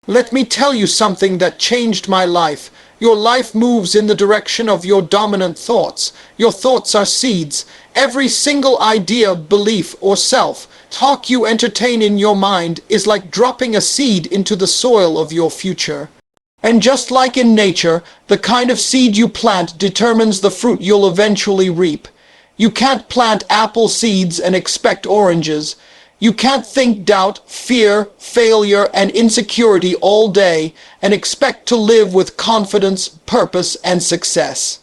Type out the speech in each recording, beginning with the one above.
Let me tell you something that changed my life. Your life moves in the direction of your dominant thoughts. Your thoughts are seeds. Every single idea, belief, or self-talk you entertain in your mind is like dropping a seed into the soil of your future. And just like in nature, the kind of seed you plant determines the fruit you'll eventually reap. You can't plant apple seeds and expect oranges. You can't think doubt, fear, failure, and insecurity all day and expect to live with confidence, purpose, and success.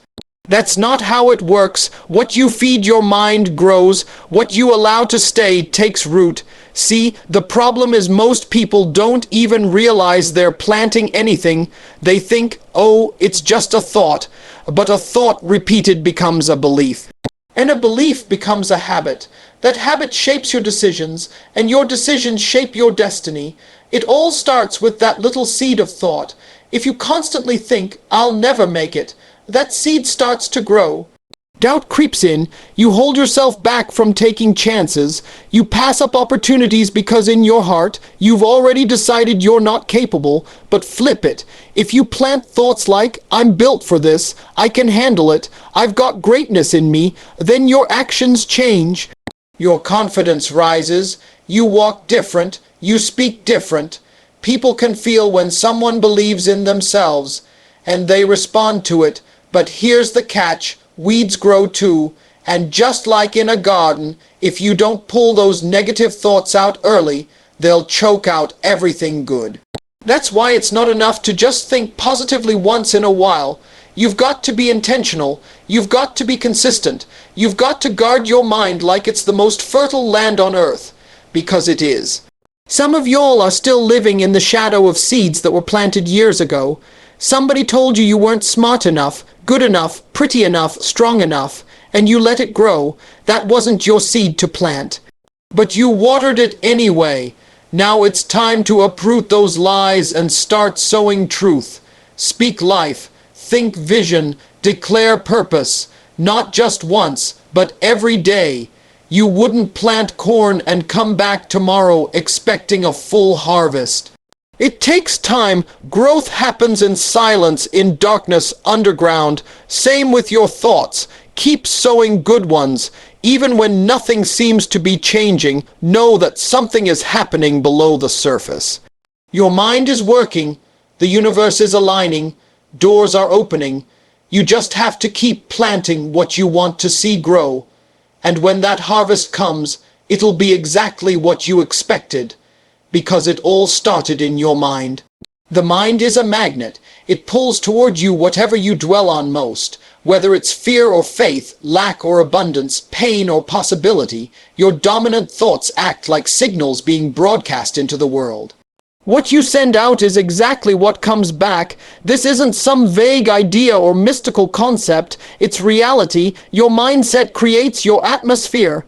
That's not how it works. What you feed your mind grows. What you allow to stay takes root. See, the problem is most people don't even realize they're planting anything. They think, oh, it's just a thought. But a thought repeated becomes a belief. And a belief becomes a habit. That habit shapes your decisions, and your decisions shape your destiny. It all starts with that little seed of thought. If you constantly think, I'll never make it, that seed starts to grow. Doubt creeps in. You hold yourself back from taking chances. You pass up opportunities because in your heart, you've already decided you're not capable. But flip it. If you plant thoughts like, I'm built for this, I can handle it, I've got greatness in me, then your actions change. Your confidence rises. You walk different. You speak different. People can feel when someone believes in themselves, and they respond to it. But here's the catch. Weeds grow too, and just like in a garden, if you don't pull those negative thoughts out early, they'll choke out everything good. That's why it's not enough to just think positively once in a while. You've got to be intentional. You've got to be consistent. You've got to guard your mind like it's the most fertile land on earth, because it is. Some of y'all are still living in the shadow of seeds that were planted years ago. Somebody told you you weren't smart enough, good enough, pretty enough, strong enough, and you let it grow. That wasn't your seed to plant. But you watered it anyway. Now it's time to uproot those lies and start sowing truth. Speak life, think vision, declare purpose, not just once, but every day. You wouldn't plant corn and come back tomorrow expecting a full harvest. It takes time. Growth happens in silence, in darkness, underground. Same with your thoughts. Keep sowing good ones. Even when nothing seems to be changing, know that something is happening below the surface. Your mind is working. The universe is aligning. Doors are opening. You just have to keep planting what you want to see grow. And when that harvest comes, it'll be exactly what you expected. Because it all started in your mind. The mind is a magnet. It pulls toward you whatever you dwell on most. Whether it's fear or faith, lack or abundance, pain or possibility, your dominant thoughts act like signals being broadcast into the world. What you send out is exactly what comes back. This isn't some vague idea or mystical concept. It's reality. Your mindset creates your atmosphere.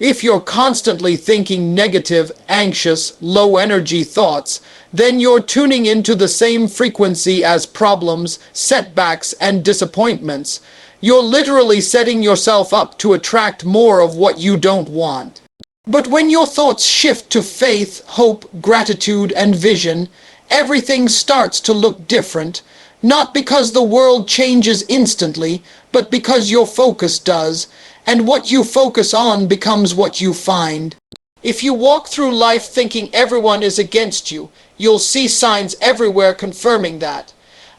If you're constantly thinking negative, anxious, low-energy thoughts, then you're tuning into the same frequency as problems, setbacks, and disappointments. You're literally setting yourself up to attract more of what you don't want. But when your thoughts shift to faith, hope, gratitude, and vision, everything starts to look different. Not because the world changes instantly, but because your focus does. And what you focus on becomes what you find. If you walk through life thinking everyone is against you, you'll see signs everywhere confirming that.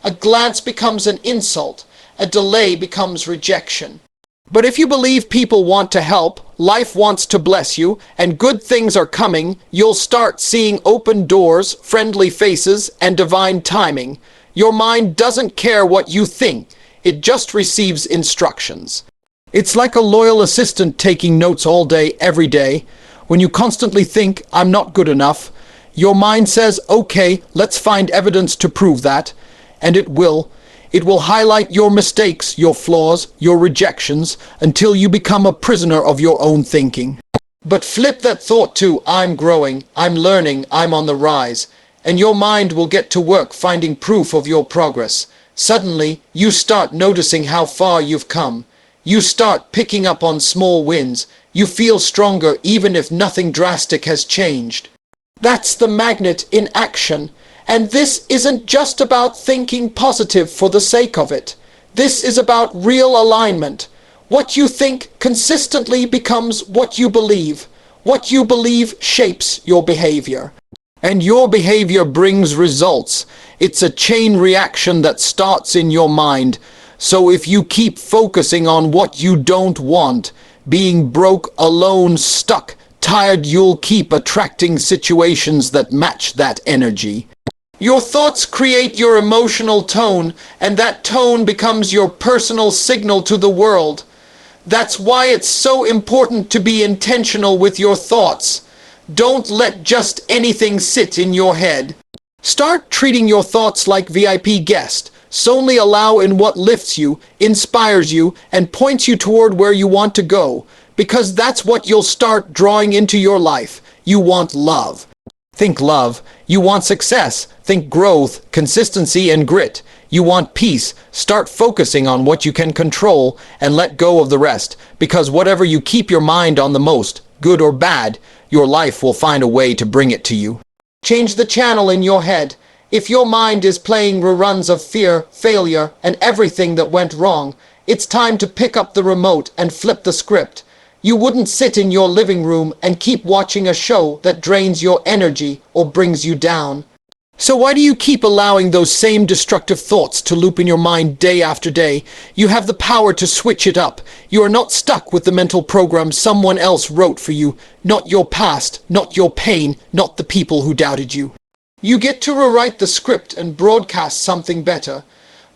A glance becomes an insult. A delay becomes rejection. But if you believe people want to help, life wants to bless you, and good things are coming, you'll start seeing open doors, friendly faces, and divine timing. Your mind doesn't care what you think. It just receives instructions. It's like a loyal assistant taking notes all day, every day. When you constantly think, I'm not good enough, your mind says, okay, let's find evidence to prove that. And it will. It will highlight your mistakes, your flaws, your rejections, until you become a prisoner of your own thinking. But flip that thought to, I'm growing, I'm learning, I'm on the rise. And your mind will get to work finding proof of your progress. Suddenly, you start noticing how far you've come. You start picking up on small wins. You feel stronger even if nothing drastic has changed. That's the magnet in action. And this isn't just about thinking positive for the sake of it. This is about real alignment. What you think consistently becomes what you believe. What you believe shapes your behavior. And your behavior brings results. It's a chain reaction that starts in your mind. So if you keep focusing on what you don't want, being broke, alone, stuck, tired, you'll keep attracting situations that match that energy. Your thoughts create your emotional tone, and that tone becomes your personal signal to the world. That's why it's so important to be intentional with your thoughts. Don't let just anything sit in your head. Start treating your thoughts like VIP guests. Solely allow in what lifts you, inspires you, and points you toward where you want to go. Because that's what you'll start drawing into your life. You want love. Think love. You want success. Think growth, consistency, and grit. You want peace. Start focusing on what you can control and let go of the rest. Because whatever you keep your mind on the most, good or bad, your life will find a way to bring it to you. Change the channel in your head. If your mind is playing reruns of fear, failure, and everything that went wrong, it's time to pick up the remote and flip the script. You wouldn't sit in your living room and keep watching a show that drains your energy or brings you down. So why do you keep allowing those same destructive thoughts to loop in your mind day after day? You have the power to switch it up. You are not stuck with the mental program someone else wrote for you. Not your past, not your pain, not the people who doubted you. You get to rewrite the script and broadcast something better.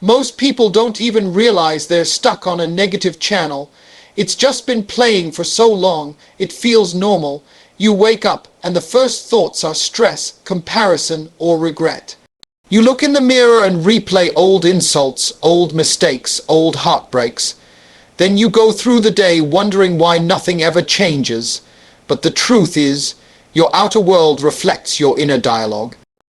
Most people don't even realize they're stuck on a negative channel. It's just been playing for so long, it feels normal. You wake up and the first thoughts are stress, comparison, or regret. You look in the mirror and replay old insults, old mistakes, old heartbreaks. Then you go through the day wondering why nothing ever changes. But the truth is, your outer world reflects your inner dialogue.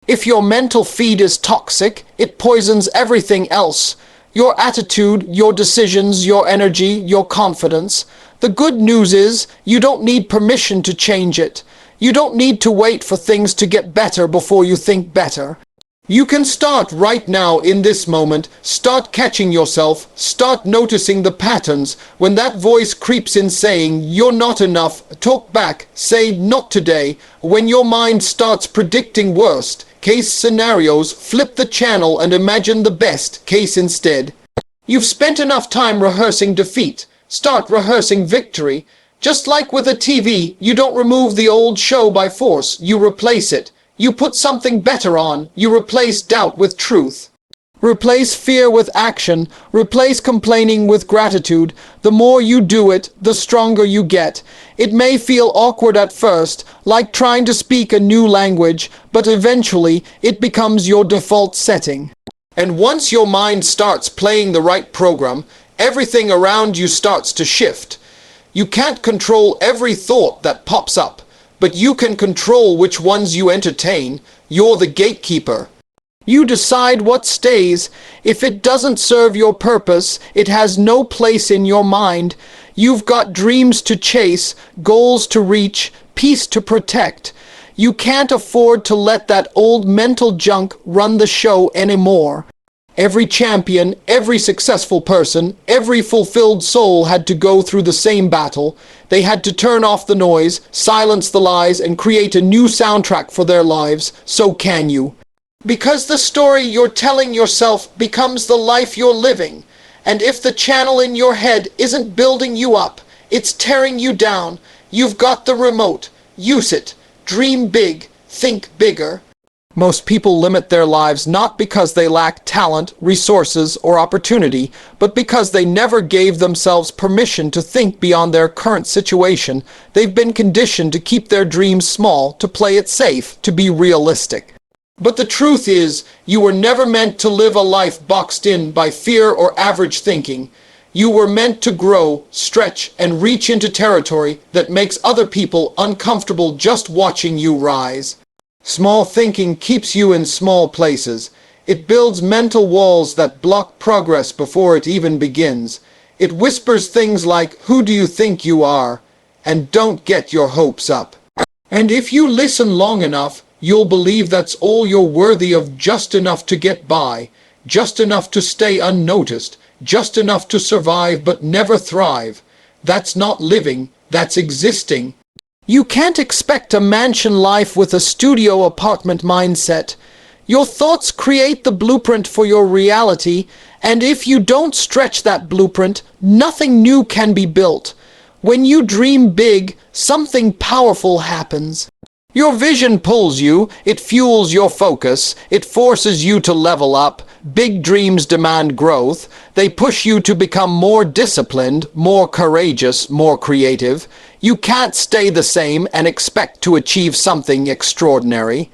If your mental feed is toxic, it poisons everything else. Your attitude, your decisions, your energy, your confidence. The good news is, you don't need permission to change it. You don't need to wait for things to get better before you think better. You can start right now in this moment. Start catching yourself. Start noticing the patterns. When that voice creeps in saying, "You're not enough," talk back. Say, "Not today." When your mind starts predicting worst case scenarios, flip the channel and imagine the best case instead. You've spent enough time rehearsing defeat. Start rehearsing victory. Just like with a TV, you don't remove the old show by force, you replace it. You put something better on. You replace doubt with truth. Replace fear with action. Replace complaining with gratitude. The more you do it, the stronger you get. It may feel awkward at first, like trying to speak a new language, but eventually it becomes your default setting. And once your mind starts playing the right program, everything around you starts to shift. You can't control every thought that pops up, but you can control which ones you entertain. You're the gatekeeper. You decide what stays. If it doesn't serve your purpose, it has no place in your mind. You've got dreams to chase, goals to reach, peace to protect. You can't afford to let that old mental junk run the show anymore. Every champion, every successful person, every fulfilled soul had to go through the same battle. They had to turn off the noise, silence the lies, and create a new soundtrack for their lives. So can you. Because the story you're telling yourself becomes the life you're living. And if the channel in your head isn't building you up, it's tearing you down. You've got the remote. Use it. Dream big. Think bigger. Most people limit their lives not because they lack talent, resources, or opportunity, but because they never gave themselves permission to think beyond their current situation. They've been conditioned to keep their dreams small, to play it safe, to be realistic. But the truth is, you were never meant to live a life boxed in by fear or average thinking. You were meant to grow, stretch, and reach into territory that makes other people uncomfortable just watching you rise. Small thinking keeps you in small places. It builds mental walls that block progress before it even begins. It whispers things like, "Who do you think you are?" and "Don't get your hopes up." And if you listen long enough, You'll believe that's all you're worthy of, just enough to get by, just enough to stay unnoticed, just enough to survive but never thrive. That's not living, that's existing. You can't expect a mansion life with a studio apartment mindset. Your thoughts create the blueprint for your reality, and if you don't stretch that blueprint, nothing new can be built. When you dream big, something powerful happens. Your vision pulls you, it fuels your focus, it forces you to level up. Big dreams demand growth. They push you to become more disciplined, more courageous, more creative. You can't stay the same and expect to achieve something extraordinary.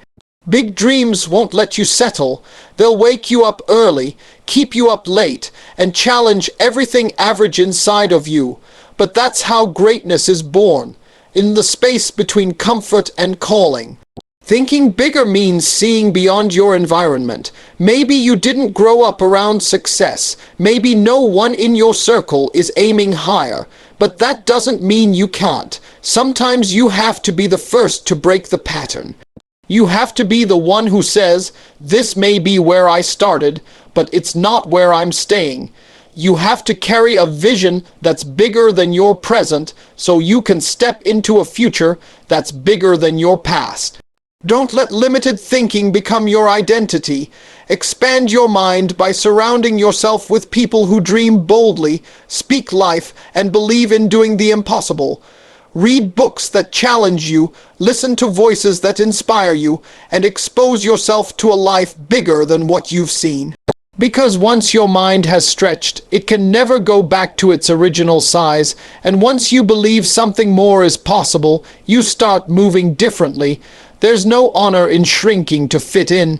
Big dreams won't let you settle. They'll wake you up early, keep you up late, and challenge everything average inside of you. But that's how greatness is born, in the space between comfort and calling. Thinking bigger means seeing beyond your environment. Maybe you didn't grow up around success. Maybe no one in your circle is aiming higher. But that doesn't mean you can't. Sometimes you have to be the first to break the pattern. You have to be the one who says, "This may be where I started, but it's not where I'm staying." You have to carry a vision that's bigger than your present, so you can step into a future that's bigger than your past. Don't let limited thinking become your identity. Expand your mind by surrounding yourself with people who dream boldly, speak life, and believe in doing the impossible. Read books that challenge you, listen to voices that inspire you, and expose yourself to a life bigger than what you've seen. Because once your mind has stretched, it can never go back to its original size, and once you believe something more is possible, you start moving differently. There's no honor in shrinking to fit in.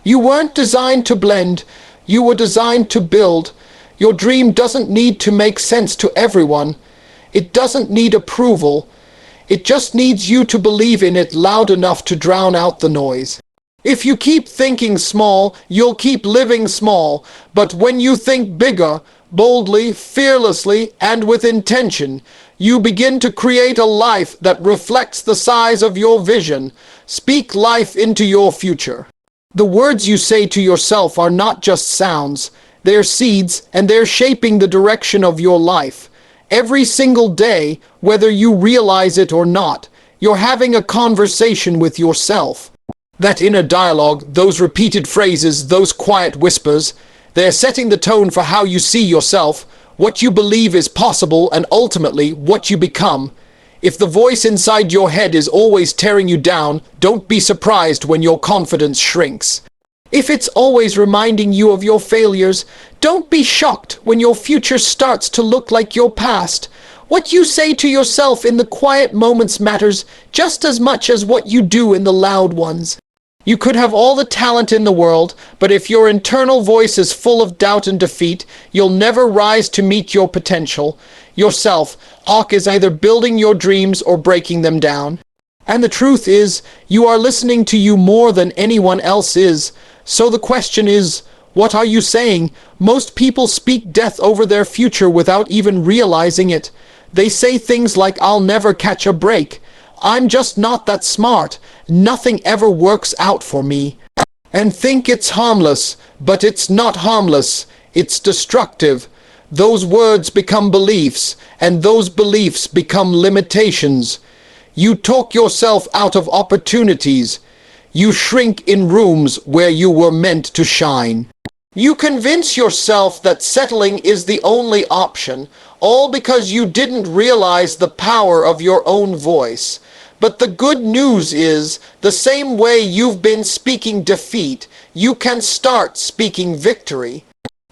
You weren't designed to blend, you were designed to build. Your dream doesn't need to make sense to everyone. It doesn't need approval. It just needs you to believe in it loud enough to drown out the noise. If you keep thinking small, you'll keep living small. But when you think bigger, boldly, fearlessly, and with intention, you begin to create a life that reflects the size of your vision. Speak life into your future. The words you say to yourself are not just sounds. They're seeds, and they're shaping the direction of your life. Every single day, whether you realize it or not, you're having a conversation with yourself. That inner dialogue, those repeated phrases, those quiet whispers, they're setting the tone for how you see yourself, what you believe is possible, and ultimately what you become. If the voice inside your head is always tearing you down, don't be surprised when your confidence shrinks. If it's always reminding you of your failures, don't be shocked when your future starts to look like your past. What you say to yourself in the quiet moments matters just as much as what you do in the loud ones. You could have all the talent in the world, but if your internal voice is full of doubt and defeat, you'll never rise to meet your potential. Your self-talk is either building your dreams or breaking them down. And the truth is, you are listening to you more than anyone else is. So the question is, what are you saying? Most people speak death over their future without even realizing it. They say things like, "I'll never catch a break. I'm just not that smart. Nothing ever works out for me." And think it's harmless, but it's not harmless. It's destructive. Those words become beliefs, and those beliefs become limitations. You talk yourself out of opportunities. You shrink in rooms where you were meant to shine. You convince yourself that settling is the only option, all because you didn't realize the power of your own voice. But the good news is, the same way you've been speaking defeat, you can start speaking victory.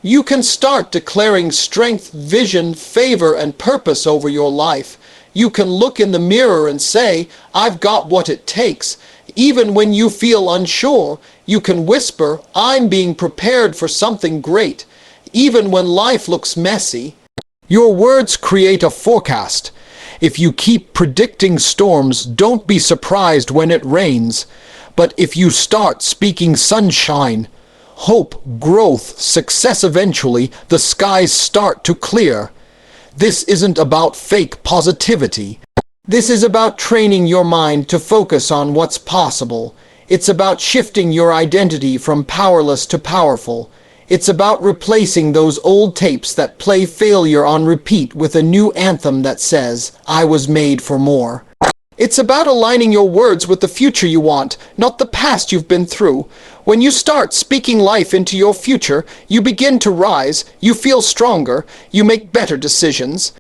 You can start declaring strength, vision, favor, and purpose over your life. You can look in the mirror and say, "I've got what it takes." Even when you feel unsure, you can whisper, "I'm being prepared for something great." Even when life looks messy, your words create a forecast. If you keep predicting storms, don't be surprised when it rains. But if you start speaking sunshine, hope, growth, success eventually, the skies start to clear. This isn't about fake positivity. This is about training your mind to focus on what's possible. It's about shifting your identity from powerless to powerful. It's about replacing those old tapes that play failure on repeat with a new anthem that says, "I was made for more." It's about aligning your words with the future you want, not the past you've been through. When you start speaking life into your future, you begin to rise, you feel stronger, you make better decisions.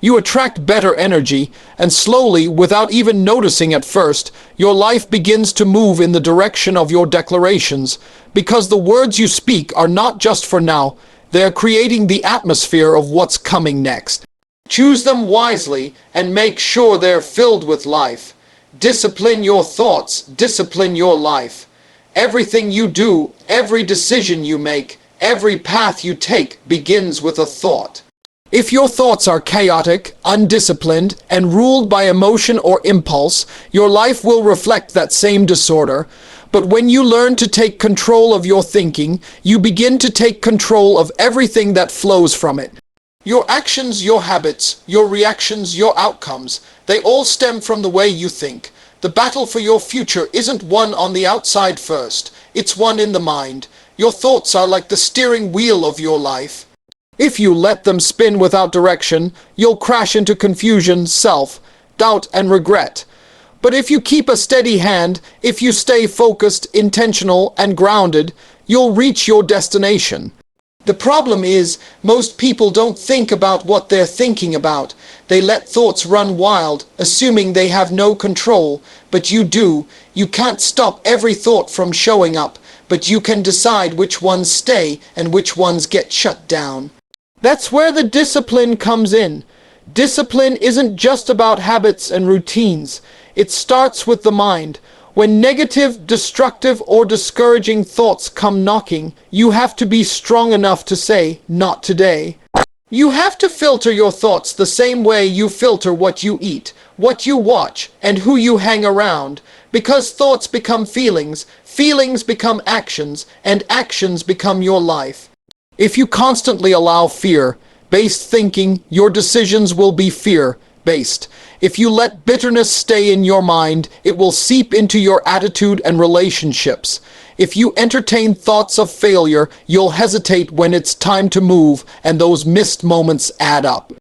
You attract better energy, and slowly, without even noticing at first, your life begins to move in the direction of your declarations, because the words you speak are not just for now, they are creating the atmosphere of what's coming next. Choose them wisely and make sure they're filled with life. Discipline your thoughts, discipline your life. Everything you do, every decision you make, every path you take begins with a thought. If your thoughts are chaotic, undisciplined, and ruled by emotion or impulse, your life will reflect that same disorder. But when you learn to take control of your thinking, you begin to take control of everything that flows from it. Your actions, your habits, your reactions, your outcomes, they all stem from the way you think. The battle for your future isn't won on the outside first, it's won in the mind. Your thoughts are like the steering wheel of your life. If you let them spin without direction, you'll crash into confusion, self-doubt, and regret. But if you keep a steady hand, if you stay focused, intentional, and grounded, you'll reach your destination. The problem is, most people don't think about what they're thinking about. They let thoughts run wild, assuming they have no control. But you do. You can't stop every thought from showing up, but you can decide which ones stay and which ones get shut down. That's where the discipline comes in. Discipline isn't just about habits and routines. It starts with the mind. When negative, destructive, or discouraging thoughts come knocking, you have to be strong enough to say, "Not today." You have to filter your thoughts the same way you filter what you eat, what you watch, and who you hang around. Because thoughts become feelings, feelings become actions, and actions become your life. If you constantly allow fear-based thinking, your decisions will be fear-based. If you let bitterness stay in your mind, it will seep into your attitude and relationships. If you entertain thoughts of failure, you'll hesitate when it's time to move, and those missed moments add up.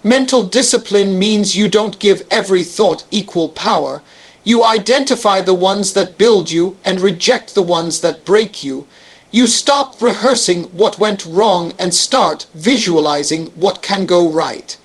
Mental discipline means you don't give every thought equal power. You identify the ones that build you and reject the ones that break you. You stop rehearsing what went wrong and start visualizing what can go right.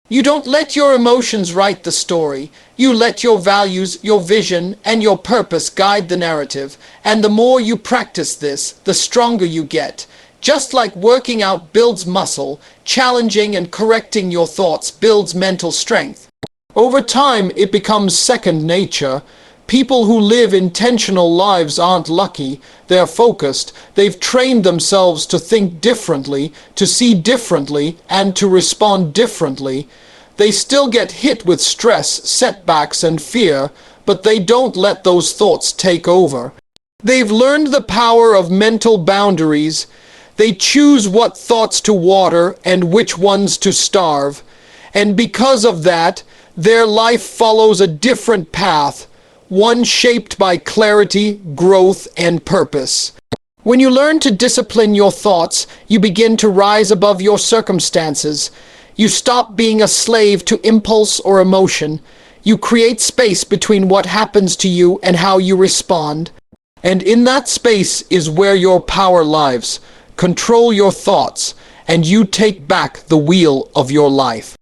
You don't let your emotions write the story. You let your values, your vision, and your purpose guide the narrative. And the more you practice this, the stronger you get. Just like working out builds muscle, challenging and correcting your thoughts builds mental strength. Over time, it becomes second nature. People who live intentional lives aren't lucky, they're focused. They've trained themselves to think differently, to see differently, and to respond differently. They still get hit with stress, setbacks, and fear, but they don't let those thoughts take over. They've learned the power of mental boundaries. They choose what thoughts to water and which ones to starve. And because of that, their life follows a different path. One shaped by clarity, growth, and purpose. When you learn to discipline your thoughts, you begin to rise above your circumstances. You stop being a slave to impulse or emotion. You create space between what happens to you and how you respond. And in that space is where your power lives. Control your thoughts, and you take back the wheel of your life.